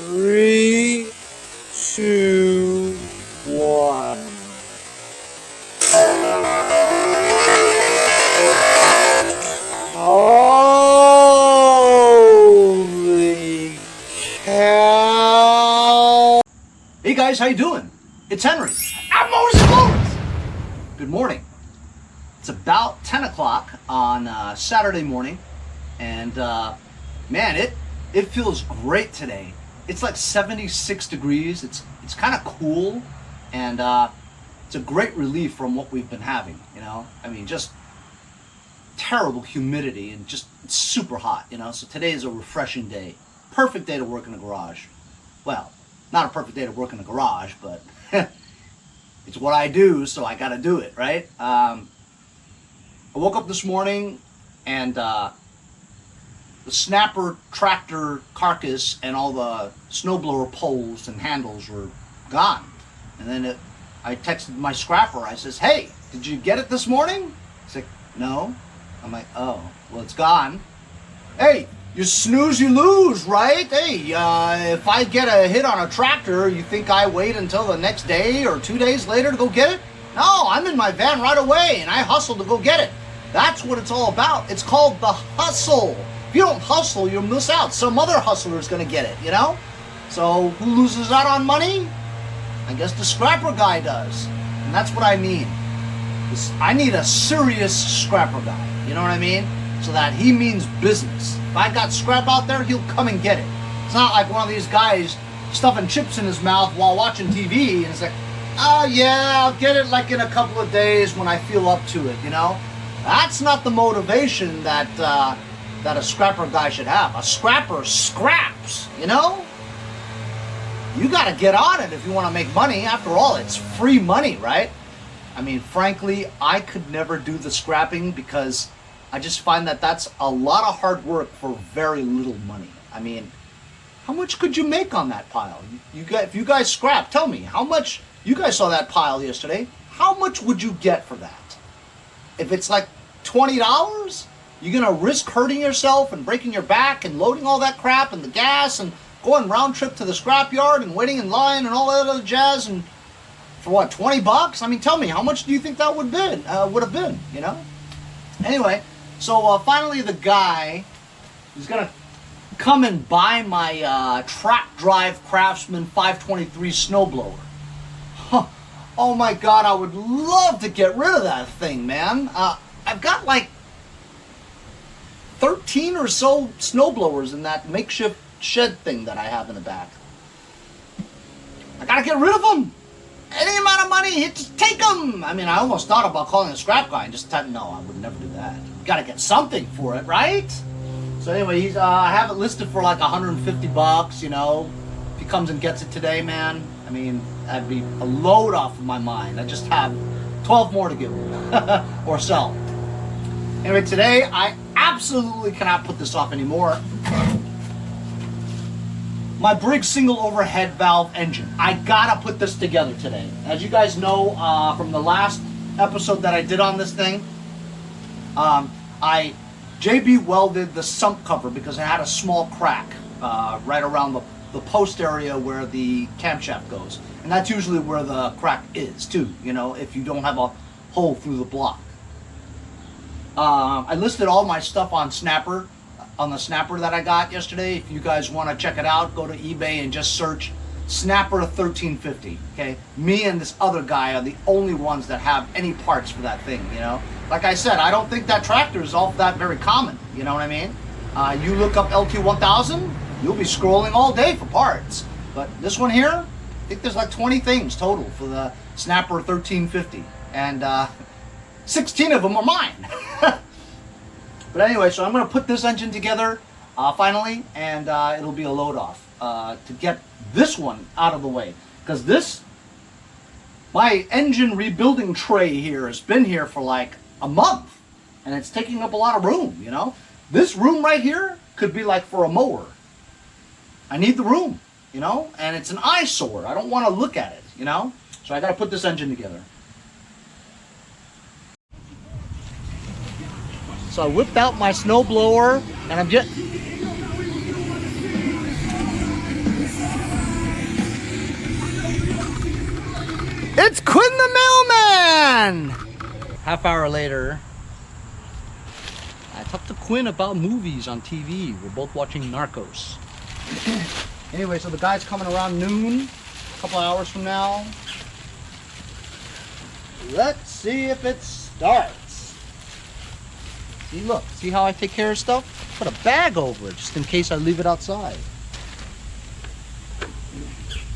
3, 2, 1. Holy cow! Hey guys, how you doing? It's Henry. I'm Mowers. Good morning. It's about 10 o'clock on Saturday morning, and man, it feels great today. It's like 76 degrees. It's kind of cool, and it's a great relief from what we've been having. You know, I mean, just terrible humidity and just it's super hot. You know, so today is a refreshing day. Perfect day to work in the garage. Well, not a perfect day to work in the garage, but it's what I do, so I got to do it, right? I woke up this morning and the snapper tractor carcass and all the snowblower poles and handles were gone. And then I texted my scrapper. I says, "Hey, did you get it this morning?" He's like, "No." I'm like, "Oh, well, it's gone." Hey, you snooze, you lose, right? Hey, if I get a hit on a tractor, you think I wait until the next day or 2 days later to go get it? No, I'm in my van right away, and I hustle to go get it. That's what it's all about. It's called the hustle. If you don't hustle, you'll miss out. Some other hustler's going to get it, you know? So who loses out on money? I guess the scrapper guy does. And that's what I mean. I need a serious scrapper guy, you know what I mean? So that he means business. If I got scrap out there, he'll come and get it. It's not like one of these guys stuffing chips in his mouth while watching TV and it's like, "Oh yeah, I'll get it like in a couple of days when I feel up to it," you know? That's not the motivation that a scrapper guy should have. A scrapper scraps, you know? You gotta get on it if you wanna make money. After all, it's free money, right? I mean, frankly, I could never do the scrapping because I just find that that's a lot of hard work for very little money. I mean, how much could you make on that pile? If you guys scrap, tell me, how much, you guys saw that pile yesterday, how much would you get for that? If it's like $20, you're gonna risk hurting yourself and breaking your back and loading all that crap and the gas and going round trip to the scrap yard and waiting in line and all that other jazz, and for what, 20 bucks? I mean, tell me, how much do you think that would have been, you know? Anyway, so finally the guy is gonna come and buy my track drive Craftsman 523 snowblower. Huh. Oh my God, I would love to get rid of that thing, man. I've got like 13 or so snowblowers in that makeshift shed thing that I have in the back. I gotta get rid of them. Any amount of money, just take them. I mean, I almost thought about calling a scrap guy and just tell him, no, I would never do that. You gotta get something for it, right? So anyway, I have it listed for like 150 bucks, you know. If he comes and gets it today, man, I mean, that'd be a load off of my mind. I just have 12 more to give him or sell. Anyway, today, I absolutely cannot put this off anymore. My Briggs single overhead valve engine. I gotta put this together today. As you guys know from the last episode that I did on this thing, I JB welded the sump cover because it had a small crack right around the post area where the camshaft goes. And that's usually where the crack is too, you know, if you don't have a hole through the block. I listed all my stuff on Snapper. On the snapper that I got yesterday. If you guys want to check it out, go to eBay and just search Snapper 1350. Okay, me and this other guy are the only ones that have any parts for that thing, you know. Like I said, I don't think that tractor is all that very common, you know what I mean? You look up LQ1000, you'll be scrolling all day for parts. But this one here, I think there's like 20 things total for the Snapper 1350, and 16 of them are mine. But anyway, so I'm going to put this engine together finally, and it'll be a load off to get this one out of the way. Because my engine rebuilding tray here has been here for like a month, and it's taking up a lot of room, you know. This room right here could be like for a mower. I need the room, you know, and it's an eyesore. I don't want to look at it, you know. So I got to put this engine together. So I whipped out my snowblower, and I'm just... It's Quinn the Mailman! Half hour later, I talked to Quinn about movies on TV. We're both watching Narcos. Anyway, so the guy's coming around noon, a couple hours from now. Let's see if it starts. See, look, see how I take care of stuff? Put a bag over it just in case I leave it outside.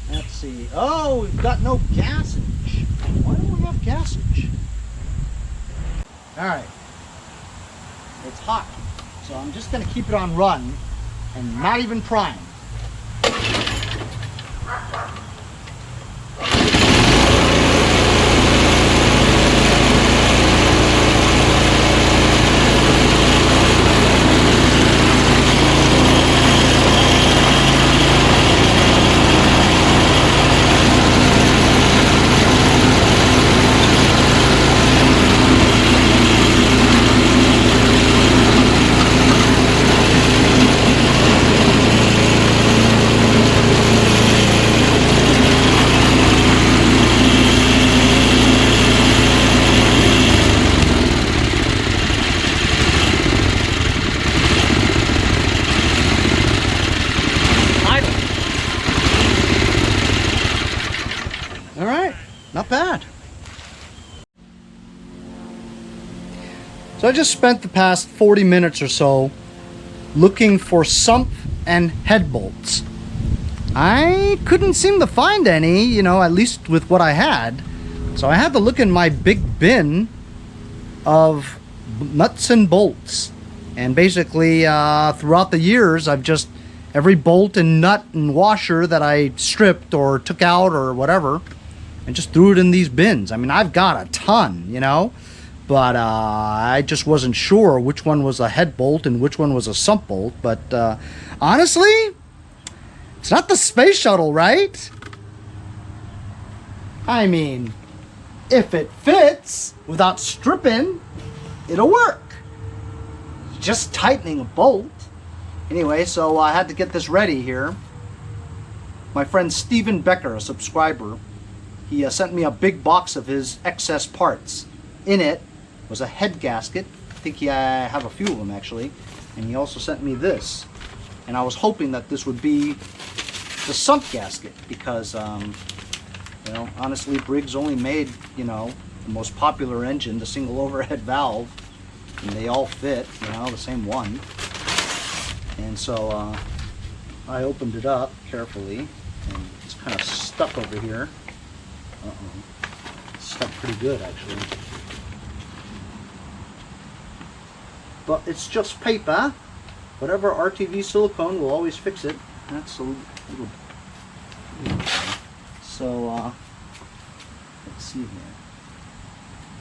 Let's see. Oh, we've got no gasage. Why don't we have gasage? All right. It's hot, so I'm just gonna keep it on run and not even prime. Not bad. So I just spent the past 40 minutes or so looking for sump and head bolts. I couldn't seem to find any, you know, at least with what I had. So I had to look in my big bin of nuts and bolts. And basically, throughout the years, I've just, every bolt and nut and washer that I stripped or took out or whatever, and just threw it in these bins. I mean, I've got a ton, you know, but I just wasn't sure which one was a head bolt and which one was a sump bolt. But honestly, it's not the space shuttle, right? I mean, if it fits without stripping, it'll work. Just tightening a bolt. Anyway, so I had to get this ready here. My friend Steven Becker, a subscriber, he sent me a big box of his excess parts. In it was a head gasket. I think I have a few of them actually. And he also sent me this. And I was hoping that this would be the sump gasket because, you know, honestly, Briggs only made, you know, the most popular engine, the single overhead valve. And they all fit, you know, the same one. And so I opened it up carefully. And it's kind of stuck over here. Uh-oh. It's stuck pretty good, actually. But it's just paper. Whatever RTV silicone will always fix it. That's a little so, let's see here.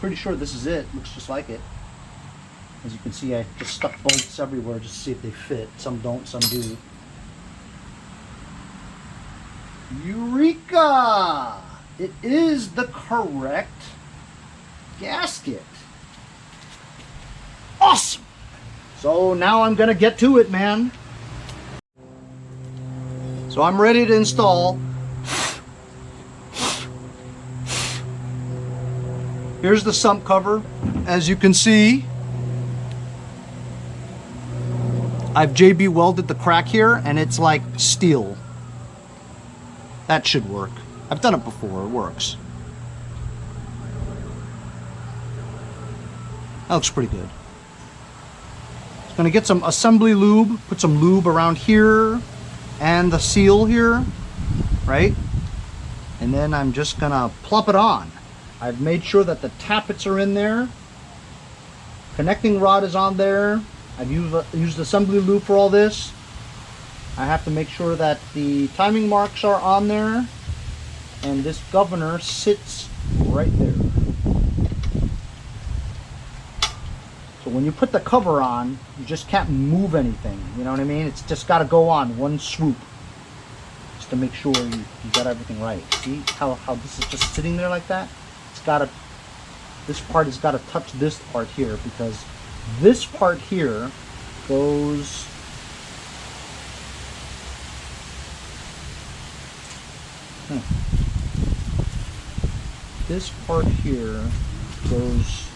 Pretty sure this is it. Looks just like it. As you can see, I just stuck bolts everywhere just to see if they fit. Some don't, some do. Eureka! It is the correct gasket. Awesome! So now I'm gonna get to it, man. So I'm ready to install. Here's the sump cover. As you can see, I've JB welded the crack here and it's like steel. That should work. I've done it before, it works. That looks pretty good. Just gonna get some assembly lube, put some lube around here and the seal here, right? And then I'm just gonna plop it on. I've made sure that the tappets are in there. Connecting rod is on there. I've used assembly lube for all this. I have to make sure that the timing marks are on there. And this governor sits right there. So when you put the cover on, you just can't move anything. You know what I mean? It's just got to go on one swoop. Just to make sure you got everything right. See how this is just sitting there like that? It's got to, this part has got to touch this part here because this part here goes this part here goes...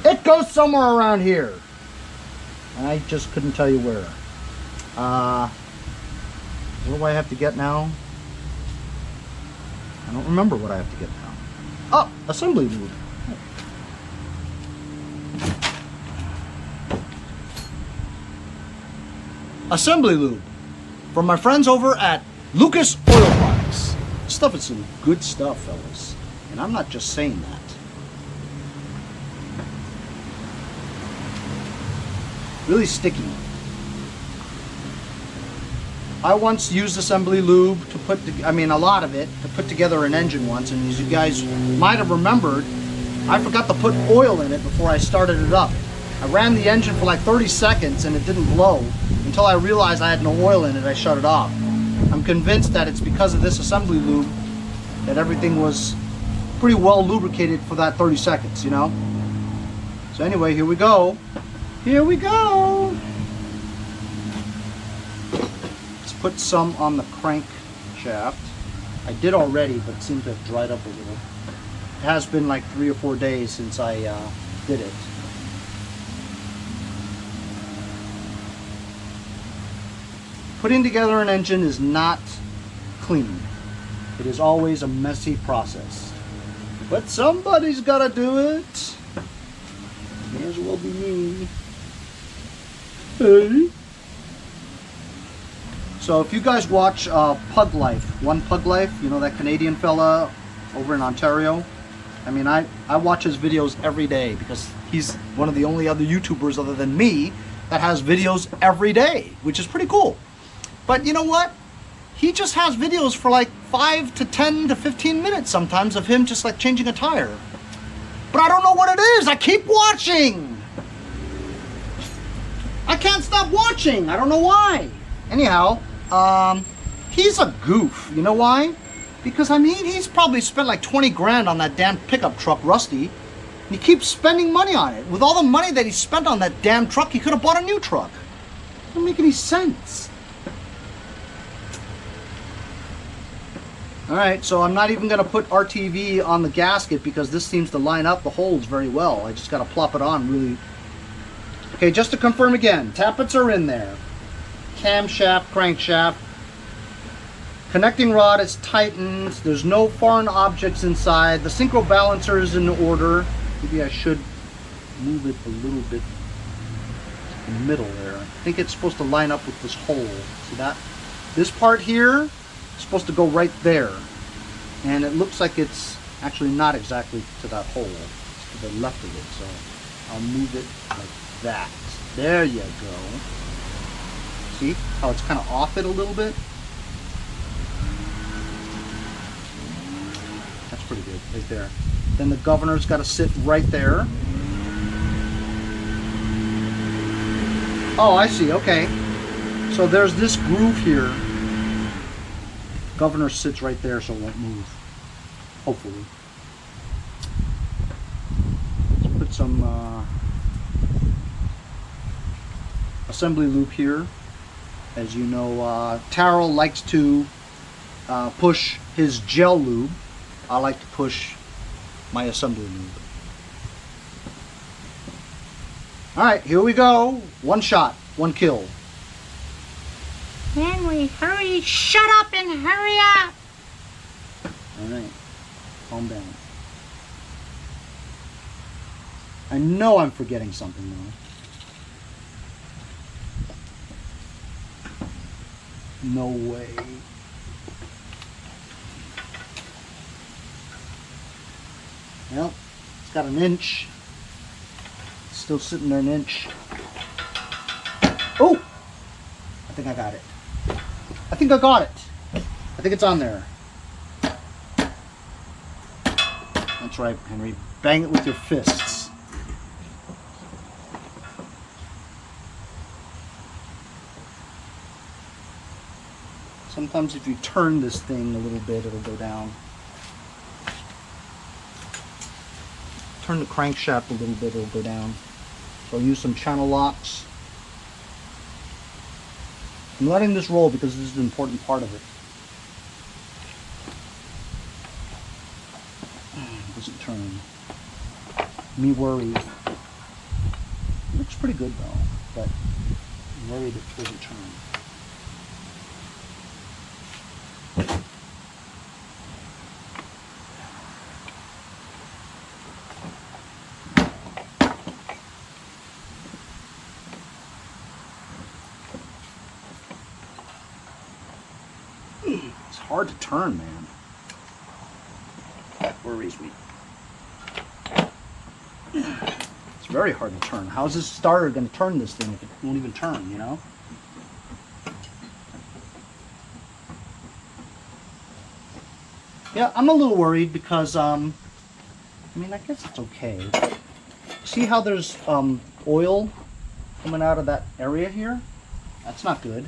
It goes somewhere around here. I just couldn't tell you where. What do I have to get now? I don't remember what I have to get now. Oh, assembly lube. Assembly lube from my friends over at Lucas Oil Products. This stuff is some good stuff, fellas. And I'm not just saying that. Really sticky. I once used assembly lube to put, a lot of it, to put together an engine once, and as you guys might have remembered, I forgot to put oil in it before I started it up. I ran the engine for like 30 seconds and it didn't blow. Until I realized I had no oil in it, I shut it off. I'm convinced that it's because of this assembly lube that everything was pretty well lubricated for that 30 seconds, you know? So anyway, here we go. Here we go. Let's put some on the crank shaft. I did already, but it seemed to have dried up a little. It has been like 3 or 4 days since I did it. Putting together an engine is not clean. It is always a messy process. But somebody's got to do it. May as well be me. Hey. So if you guys watch Pug Life, One Pug Life, you know that Canadian fella over in Ontario? I watch his videos every day because he's one of the only other YouTubers other than me that has videos every day, which is pretty cool. But you know what? He just has videos for like 5 to 10 to 15 minutes sometimes of him just like changing a tire. But I don't know what it is. I keep watching. I can't stop watching. I don't know why. Anyhow, he's a goof. You know why? Because he's probably spent like 20 grand on that damn pickup truck, Rusty. And he keeps spending money on it. With all the money that he spent on that damn truck, he could have bought a new truck. It doesn't make any sense. Alright, so I'm not even going to put RTV on the gasket because this seems to line up the holes very well. I just got to plop it on really. Okay, just to confirm again, tappets are in there. Camshaft, crankshaft. Connecting rod is tightened. There's no foreign objects inside. The synchro balancer is in order. Maybe I should move it a little bit in the middle there. I think it's supposed to line up with this hole. See that? This part here is supposed to go right there. And it looks like it's actually not exactly to that hole. It's to the left of it. So I'll move it like that. There you go. See how it's kind of off it a little bit? That's pretty good, right there. Then the governor's got to sit right there. Oh, I see, okay. So there's this groove here. Governor sits right there so it won't move. Hopefully. Let's put some assembly loop here. As you know, Taro likes to push his gel lube. I like to push my assembly lube. Alright, here we go. One shot, one kill. Henry, hurry, shut up and hurry up! Alright, calm down. I know I'm forgetting something though. No way. Well, it's got an inch. It's still sitting there an inch. Oh! I think I got it. I think I got it. I think it's on there. That's right, Henry. Bang it with your fists. Sometimes if you turn this thing a little bit, it'll go down. Turn the crankshaft a little bit, it'll go down. So I'll use some channel locks. I'm letting this roll because this is an important part of it. turn. Me worried. It looks pretty good though, but I'm worried it doesn't turn. It's hard to turn, man. That worries me. It's very hard to turn. How's this starter going to turn this thing if it won't even turn, you know? Yeah, I'm a little worried because, I mean, I guess it's okay. See how there's oil coming out of that area here? That's not good.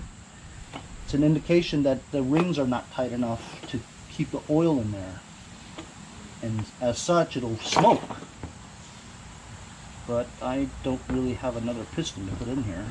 It's an indication that the rings are not tight enough to keep the oil in there. And as such, it'll smoke. But I don't really have another piston to put in here.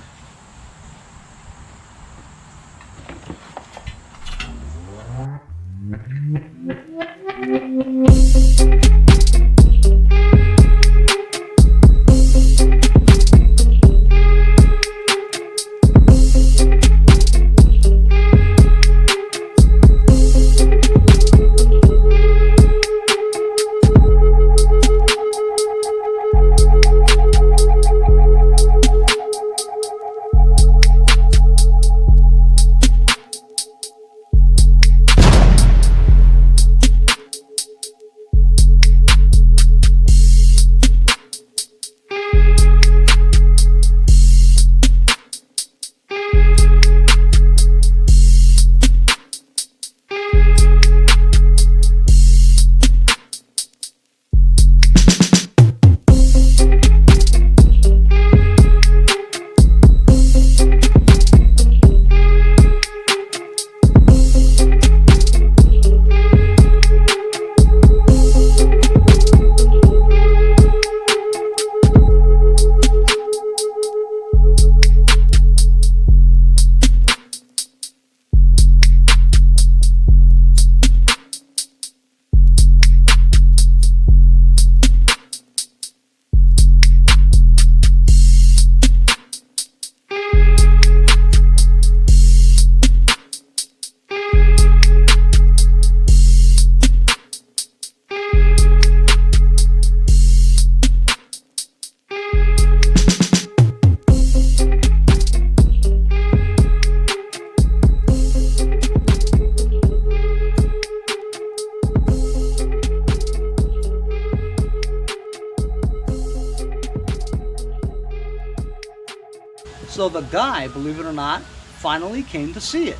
So the guy, believe it or not, finally came to see it.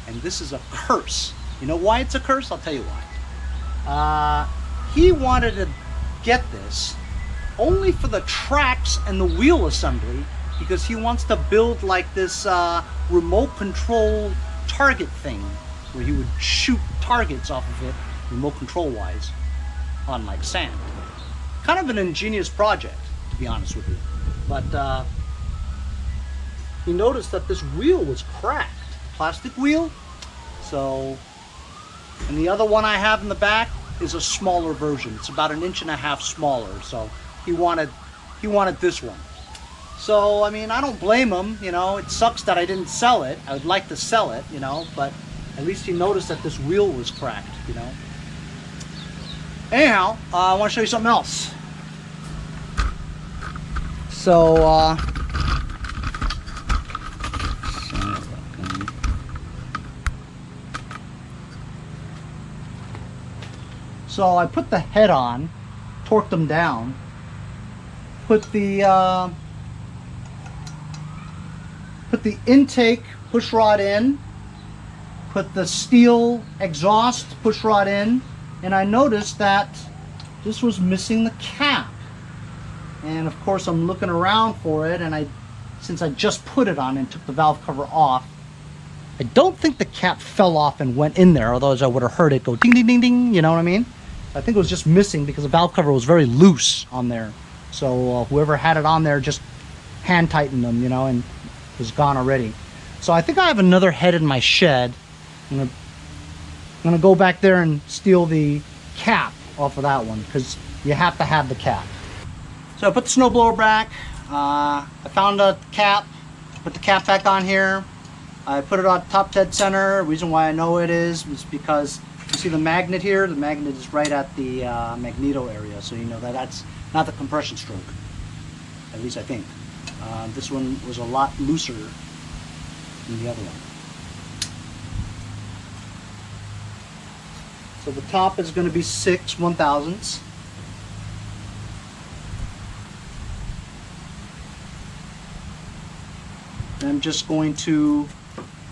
And this is a curse. You know why it's a curse? I'll tell you why. He wanted to get this only for the tracks and the wheel assembly because he wants to build like this remote control target thing where he would shoot targets off of it, remote control wise, on like sand. Kind of an ingenious project, to be honest with you. But he noticed that this wheel was cracked, plastic wheel. So, and the other one I have in the back is a smaller version. It's about 1.5 inches smaller. So he wanted this one. So I mean, I don't blame him. You know, it sucks that I didn't sell it. I would like to sell it, you know, but at least he noticed that this wheel was cracked, you know. Anyhow, I want to show you something else. So, so I put the head on, torqued them down, put the intake push rod in, put the steel exhaust push rod in, and I noticed that this was missing the cap. And of course I'm looking around for it, and since I just put it on and took the valve cover off, I don't think the cap fell off and went in there, otherwise I would have heard it go ding ding ding ding, you know what I mean? I think it was just missing because the valve cover was very loose on there. So whoever had it on there just hand tightened them, you know, and it was gone already. So I think I have another head in my shed. I'm gonna go back there and steal the cap off of that one because you have to have the cap. So I put the snowblower back. I found a cap, put the cap back on here. I put it on top dead center. The reason why I know it is because you see the magnet here? The magnet is right at the Magneto area, so you know that that's not the compression stroke. At least I think. This one was a lot looser than the other one. So the top is going to be 6 1/1000s. And I'm just going to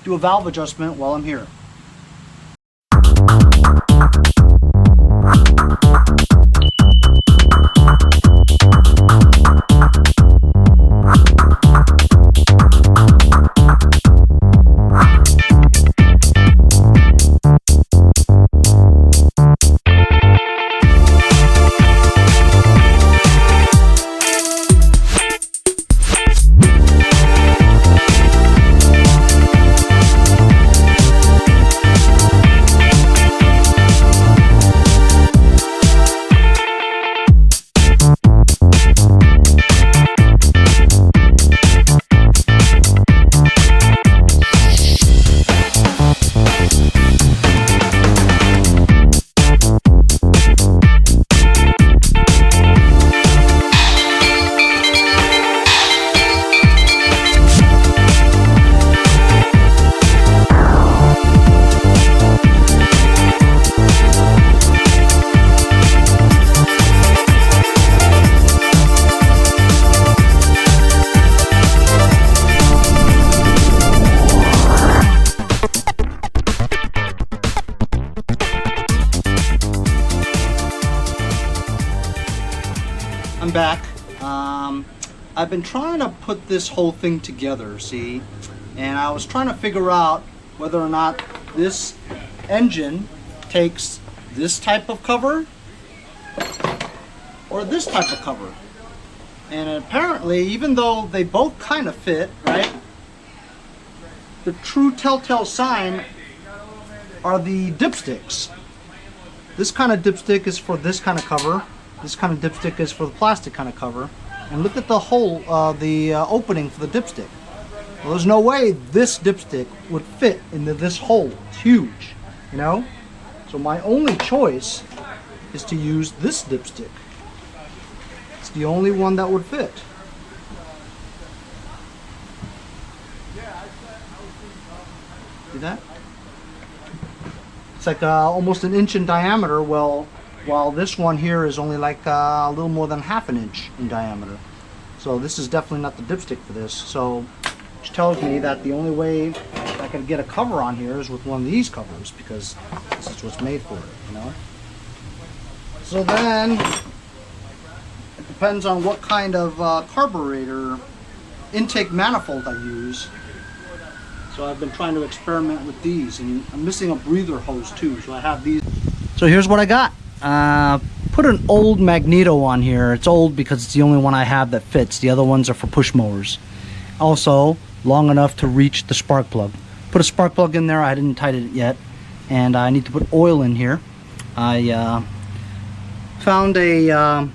do a valve adjustment while I'm here. I'm back. I've been trying to put this whole thing together, see, and I was trying to figure out whether or not this engine takes this type of cover or this type of cover. And apparently, even though they both kind of fit, right, the true telltale sign are the dipsticks. This kind of dipstick is for this kind of cover. This kind of dipstick is for the plastic kind of cover. And look at the hole, the opening for the dipstick. Well, there's no way this dipstick would fit into this hole. It's huge, you know? So my only choice is to use this dipstick. It's the only one that would fit. See that? It's like almost an inch in diameter. Well, while this one here is only like a little more than ½ an inch in diameter. So this is definitely not the dipstick for this. So which tells me that the only way I can get a cover on here is with one of these covers, because this is what's made for it, you know. So then it depends on what kind of carburetor intake manifold I use. So I've been trying to experiment with these, and I'm missing a breather hose too, so I have these. So here's what I got. Put an old Magneto on here. It's old because it's the only one I have that fits. The other ones are for push mowers. Also, long enough to reach the spark plug. Put a spark plug in there. I didn't tighten it yet. And I need to put oil in here. I found a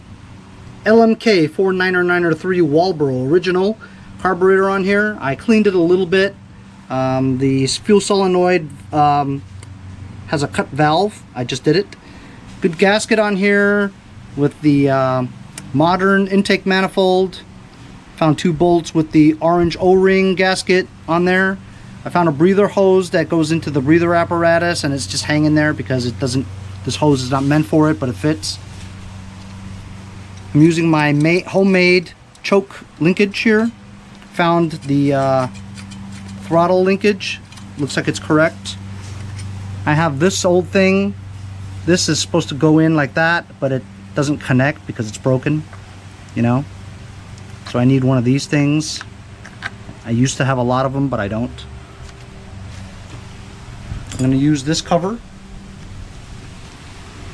LMK 49903 Walbro original carburetor on here. I cleaned it a little bit. The fuel solenoid has a cut valve. I just did it. Good gasket on here with the modern intake manifold. Found 2 bolts with the orange O-ring gasket on there. I found a breather hose that goes into the breather apparatus, and it's just hanging there because it doesn't, this hose is not meant for it, but it fits. I'm using my homemade choke linkage here. Found the throttle linkage. Looks like it's correct. I have this old thing. This is supposed to go in like that, but it doesn't connect because it's broken, you know. So I need one of these things. I used to have a lot of them, but I don't. I'm going to use this cover.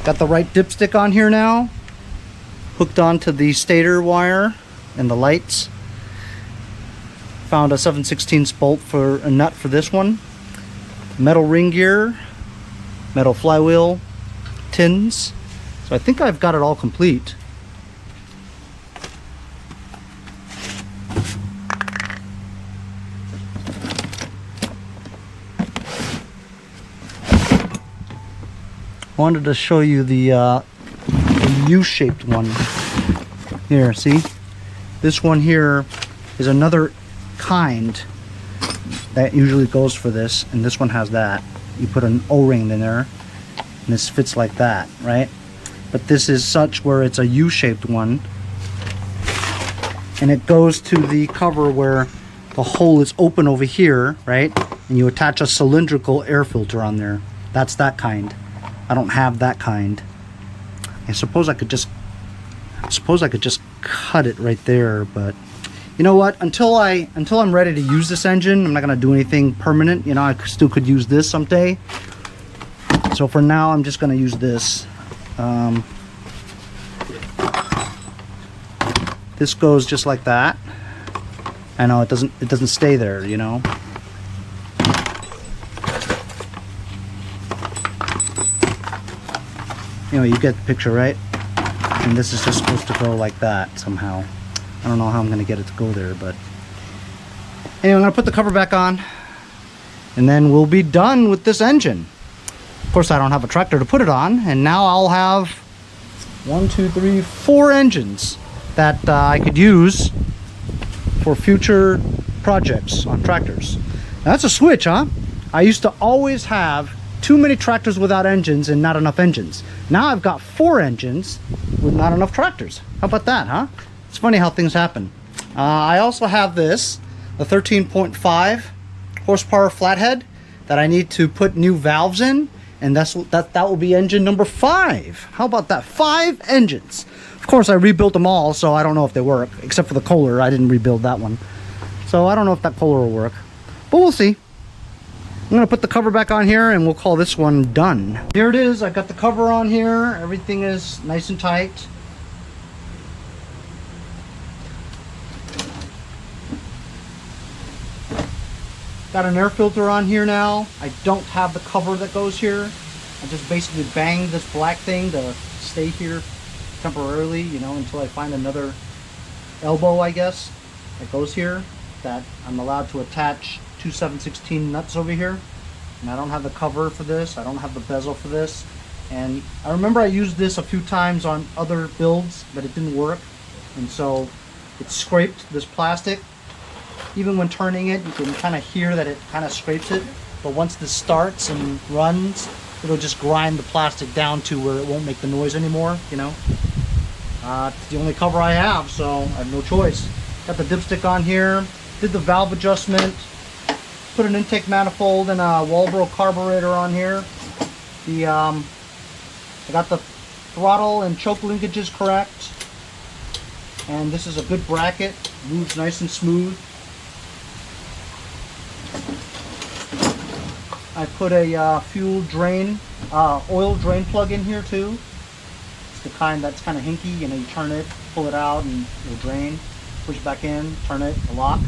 Got the right dipstick on here now. Hooked onto the stator wire and the lights. Found a 7/16 bolt for a nut for this one. Metal ring gear. Metal flywheel. Tins. So I think I've got it all complete. I wanted to show you the U-shaped one. Here, see? This one here is another kind that usually goes for this, and this one has that. You put an O-ring in there, and this fits like that, right? But this is such where it's a U-shaped one, and it goes to the cover where the hole is open over here, right? And you attach a cylindrical air filter on there. That's that kind. I don't have that kind. I suppose I could just cut it right there, but you know what? Until I'm ready to use this engine, I'm not gonna do anything permanent. You know, I still could use this someday. So for now, I'm just gonna use this. This goes just like that. I know it doesn't stay there, you know. You know, you get the picture, right? And this is just supposed to go like that somehow. I don't know how I'm gonna get it to go there, but anyway, I'm gonna put the cover back on, and then we'll be done with this engine. Of course, I don't have a tractor to put it on, and now I'll have 1, 2, 3, 4 engines that I could use for future projects on tractors. Now, that's a switch, huh? I used to always have too many tractors without engines and not enough engines. Now I've got 4 engines with not enough tractors. How about that, huh? It's funny how things happen. I also have this, the 13.5 horsepower flathead that I need to put new valves in, and that will be engine number 5. How about that? 5 engines. Of course, I rebuilt them all, so I don't know if they work, except for the Kohler. I didn't rebuild that one. So I don't know if that Kohler will work, but we'll see. I'm gonna put the cover back on here, and we'll call this one done. Here it is. I got the cover on here. Everything is nice and tight. Got an air filter on here now. I don't have the cover that goes here. I just basically banged this black thing to stay here temporarily, you know, until I find another elbow, I guess, that goes here, that I'm allowed to attach 2 7/16 nuts over here. And I don't have the cover for this. I don't have the bezel for this. And I remember I used this a few times on other builds, but it didn't work. And so it scraped this plastic. Even when turning it, you can kind of hear that it kind of scrapes it. But once this starts and runs, it'll just grind the plastic down to where it won't make the noise anymore, you know. It's the only cover I have, so I have no choice. Got the dipstick on here. Did the valve adjustment. Put an intake manifold and a Walbro carburetor on here. I got the throttle and choke linkages correct. And this is a good bracket. Moves nice and smooth. I put a fuel drain, oil drain plug in here too. It's the kind that's kind of hinky, you know, you turn it, pull it out, and it'll drain. Push back in, turn it, a lock.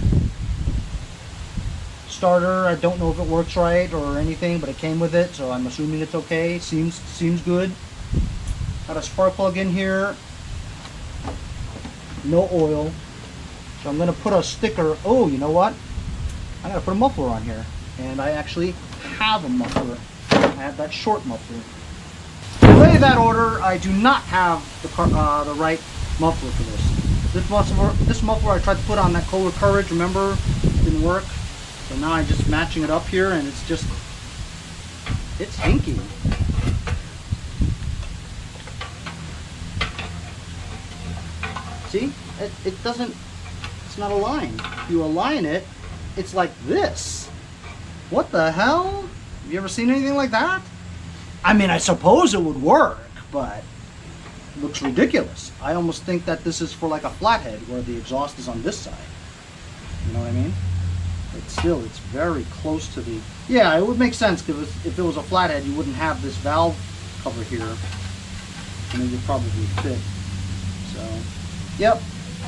Starter, I don't know if it works right or anything, but it came with it, so I'm assuming it's okay. Seems good. Got a spark plug in here. No oil. So I'm gonna put a sticker. Oh, you know what? I gotta put a muffler on here. And I actually have a muffler. I have that short muffler. To lay that order, I do not have the right muffler for this. This muffler I tried to put on that Kohler Courage, remember? It didn't work. So now I'm just matching it up here, and it's hinky. See? It doesn't, it's not aligned. If you align it, it's like this. What the hell? Have you ever seen anything like that? I mean, I suppose it would work, but it looks ridiculous. I almost think that this is for like a flathead where the exhaust is on this side. You know what I mean? But still, it's very close to the... Yeah, it would make sense because if it was a flathead, you wouldn't have this valve cover here. And it would probably fit. So, yep.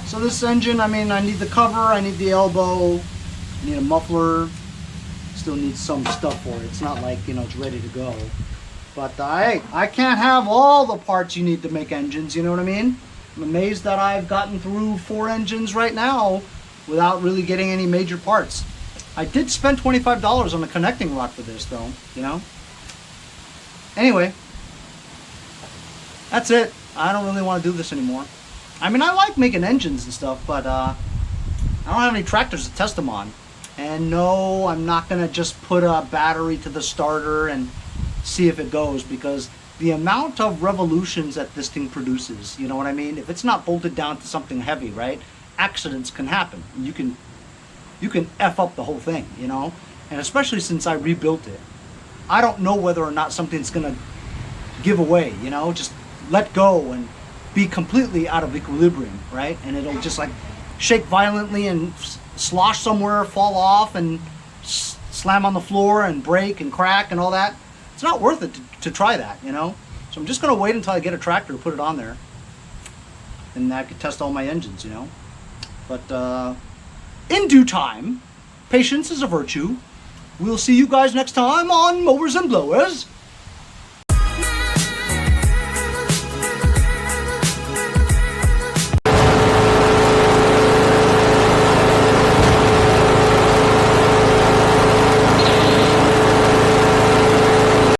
So this engine, I mean, I need the cover, I need the elbow, I need a muffler. Still needs some stuff for it. It's not like, you know, it's ready to go. But I can't have all the parts you need to make engines, you know what I mean? I'm amazed that I've gotten through 4 engines right now without really getting any major parts. I did spend $25 on a connecting rod for this though, you know? Anyway, that's it. I don't really want to do this anymore. I mean, I like making engines and stuff, but I don't have any tractors to test them on. And no, I'm not going to just put a battery to the starter and see if it goes, because the amount of revolutions that this thing produces, you know what I mean? If it's not bolted down to something heavy, right? Accidents can happen. You can F up the whole thing, you know? And especially since I rebuilt it. I don't know whether or not something's going to give away, you know? Just let go and be completely out of equilibrium, right? And it'll just like shake violently and slosh somewhere, fall off and slam on the floor and break and crack and all that. It's not worth it to try that, you know? So I'm just going to wait until I get a tractor to put it on there. And I can test all my engines, you know? But in due time, patience is a virtue. We'll see you guys next time on Mowers and Blowers.